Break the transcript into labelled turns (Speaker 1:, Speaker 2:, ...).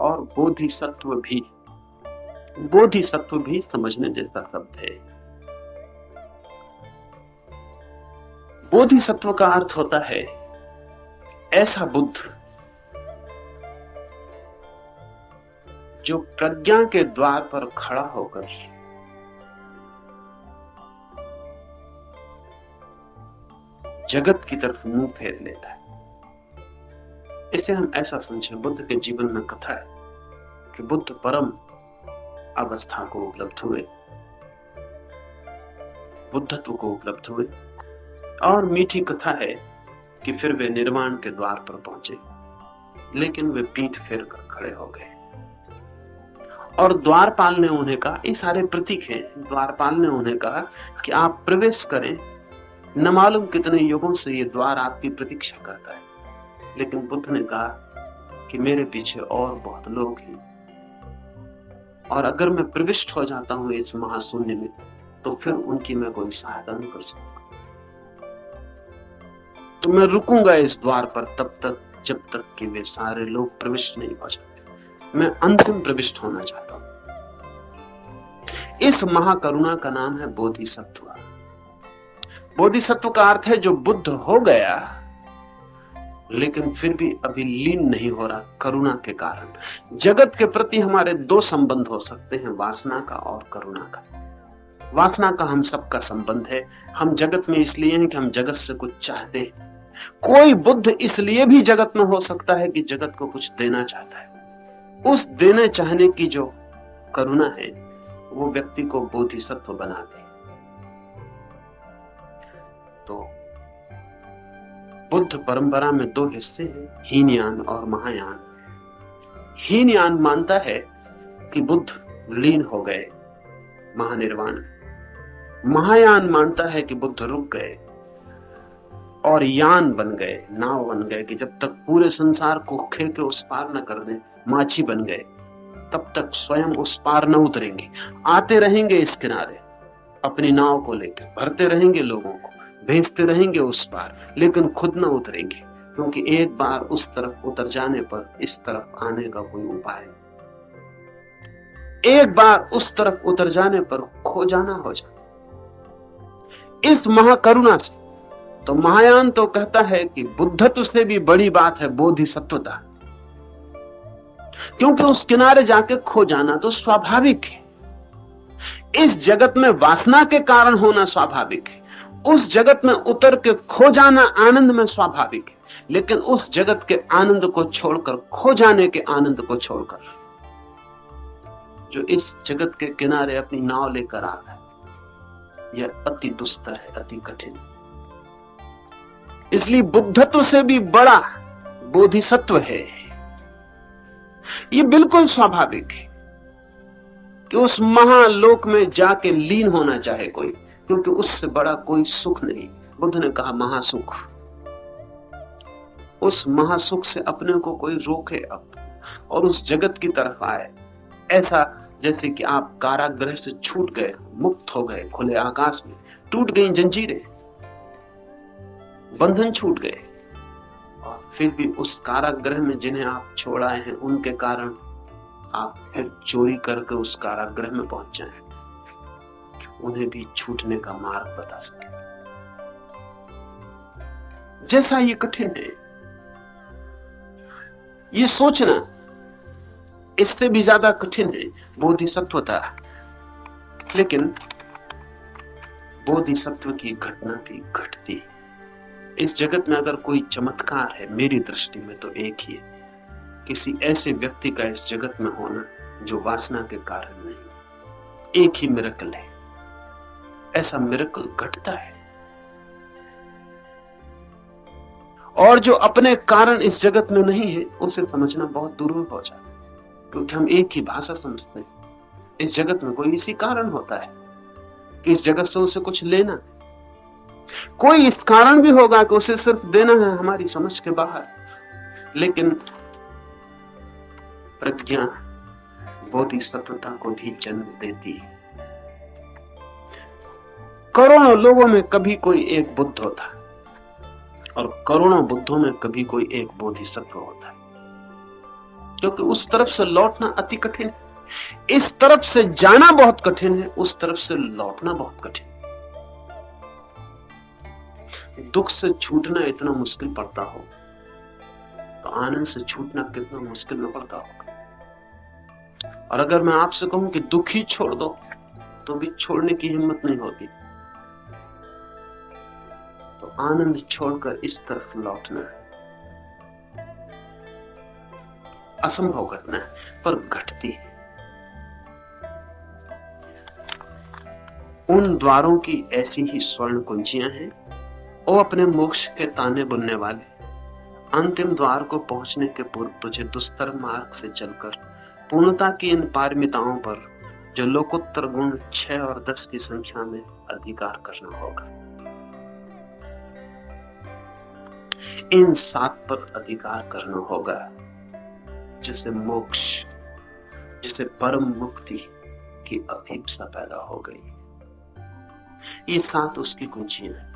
Speaker 1: और बोधिसत्व भी समझने जैसा शब्द है। बोधिसत्व का अर्थ होता है ऐसा बुद्ध जो प्रज्ञा के द्वार पर खड़ा होकर जगत की तरफ मुंह फेर लेता है। इसे हम ऐसा समझें, बुद्ध के जीवन में कथा है कि बुद्ध परम अवस्था को उपलब्ध हुए, बुद्धत्व को उपलब्ध हुए, और मीठी कथा है कि फिर वे निर्वाण के द्वार पर पहुंचे, लेकिन वे पीठ फेर कर खड़े हो गए। और द्वारपाल ने उन्हें कहा, ये सारे प्रतीक हैं, द्वारपाल ने उन्हें कहा कि आप प्रवेश करें, न मालूम कितने युगों से ये द्वार आपकी प्रतीक्षा करता है। लेकिन बुद्ध ने कहा कि मेरे पीछे और बहुत लोग हैं, और अगर मैं प्रविष्ट हो जाता हूं इस महाशून्य में तो फिर उनकी मैं कोई सहायता नहीं कर सकता। तो मैं रुकूंगा इस द्वार पर तब तक जब तक कि वे सारे लोग प्रविष्ट नहीं हो जाते। मैं अंतिम प्रविष्ट होना चाहता हूं। इस महाकरुणा का नाम है बोधिसत्व। बोधिसत्व का अर्थ है जो बुद्ध हो गया लेकिन फिर भी अभी लीन नहीं हो रहा करुणा के कारण। जगत के प्रति हमारे दो संबंध हो सकते हैं, वासना का और करुणा का। वासना का हम सबका संबंध है। हम जगत में इसलिए हैं कि हम जगत से कुछ चाहते हैं। कोई बुद्ध इसलिए भी जगत में हो सकता है कि जगत को कुछ देना चाहता है। उस देने चाहने की जो करुणा है वो व्यक्ति को बोधिसत्व बना दे। तो बुद्ध परंपरा में दो हिस्से हैं, हीनयान और महायान। हीनयान मानता है कि बुद्ध लीन हो गए महानिर्वाण। महायान मानता है कि बुद्ध रुक गए और यान बन गए, नाव बन गए, कि जब तक पूरे संसार को खे के उस पार न कर दें, माछी बन गए, तब तक स्वयं उस पार न उतरेंगे। आते रहेंगे इस किनारे अपनी नाव को लेकर, भरते रहेंगे लोगों को, भेजते रहेंगे उस पार, लेकिन खुद न उतरेंगे, क्योंकि एक बार उस तरफ उतर जाने पर इस तरफ आने का कोई उपाय नहीं। एक बार उस तरफ उतर जाने पर खो जाना हो जाता। इस महाकरुणा से तो महायान तो कहता है कि बुद्धत्व से भी बड़ी बात है बोधिसत्वता, क्योंकि उस किनारे जाके खो जाना तो स्वाभाविक है। इस जगत में वासना के कारण होना स्वाभाविक है, उस जगत में उतर के खो जाना आनंद में स्वाभाविक है। लेकिन उस जगत के आनंद को छोड़कर, खो जाने के आनंद को छोड़कर, जो इस जगत के किनारे अपनी नाव लेकर आ गया, यह अति दुस्तर है, अति कठिन। इसलिए बुद्धत्व से भी बड़ा बोधिसत्व है। यह बिल्कुल स्वाभाविक है कि उस महालोक में जाके लीन होना चाहे कोई, क्योंकि उससे बड़ा कोई सुख नहीं। बुद्ध ने कहा महासुख। उस महासुख से अपने को कोई रोके अब और उस जगत की तरफ आए, ऐसा जैसे कि आप कारागृह से छूट गए, मुक्त हो गए, खुले आकाश में, टूट गई जंजीरें, बंधन छूट गए, और फिर भी उस कारागृह में जिन्हें आप छोड़ आए हैं उनके कारण आप फिर चोरी करके उस कारागृह में पहुंच जाएं, उन्हें भी छूटने का मार्ग बता सके। जैसा ये कठिन है, ये सोचना इससे भी ज्यादा कठिन है बोधिसत्वता। लेकिन बोधिसत्व की घटना भी घटती। इस जगत में अगर कोई चमत्कार है मेरी दृष्टि में तो एक ही है, किसी ऐसे व्यक्ति का इस जगत में होना जो वासना के कारण नहीं। एक ही मिरेकल है, ऐसा मिरेकल घटता है। और जो अपने कारण इस जगत में नहीं है उसे समझना बहुत दुर्लभ हो जाता है, क्योंकि हम एक ही भाषा समझते हैं। इस जगत में कोई इसी कारण होता है कि इस जगत से उसे कुछ लेना, कोई इस कारण भी होगा कि उसे सिर्फ देना है, हमारी समझ के बाहर। लेकिन प्रज्ञा बोधिसत्वता को भी जन्म देती है। करोड़ों लोगों में कभी कोई एक बुद्ध होता है और करोड़ों बुद्धों में कभी कोई एक बोधिसत्व होता है। क्योंकि उस तरफ से लौटना अति कठिन है। इस तरफ से जाना बहुत कठिन है, उस तरफ से लौटना बहुत कठिन है। दुख से छूटना इतना मुश्किल पड़ता हो तो आनंद से छूटना कितना मुश्किल न पड़ता होगा। और अगर मैं आपसे कहूं कि दुख ही छोड़ दो तो भी छोड़ने की हिम्मत नहीं होती, तो आनंद छोड़कर इस तरफ लौटना असंभव घटना है, पर घटती है। उन द्वारों की ऐसी ही स्वर्ण कुंजियां हैं। वो अपने मोक्ष के ताने बुनने वाले, अंतिम द्वार को पहुंचने के पूर्व तुझे दुस्तर मार्ग से चलकर पूर्णता की इन पारमिताओं पर, जो लोकोत्तर गुण 6 और 10 की संख्या में, अधिकार करना होगा। इन 7 पर अधिकार करना होगा, जिसे मोक्ष, जिसे परम मुक्ति की अभिप्सा पैदा हो गई। ये 7 उसकी कुंजियां हैं।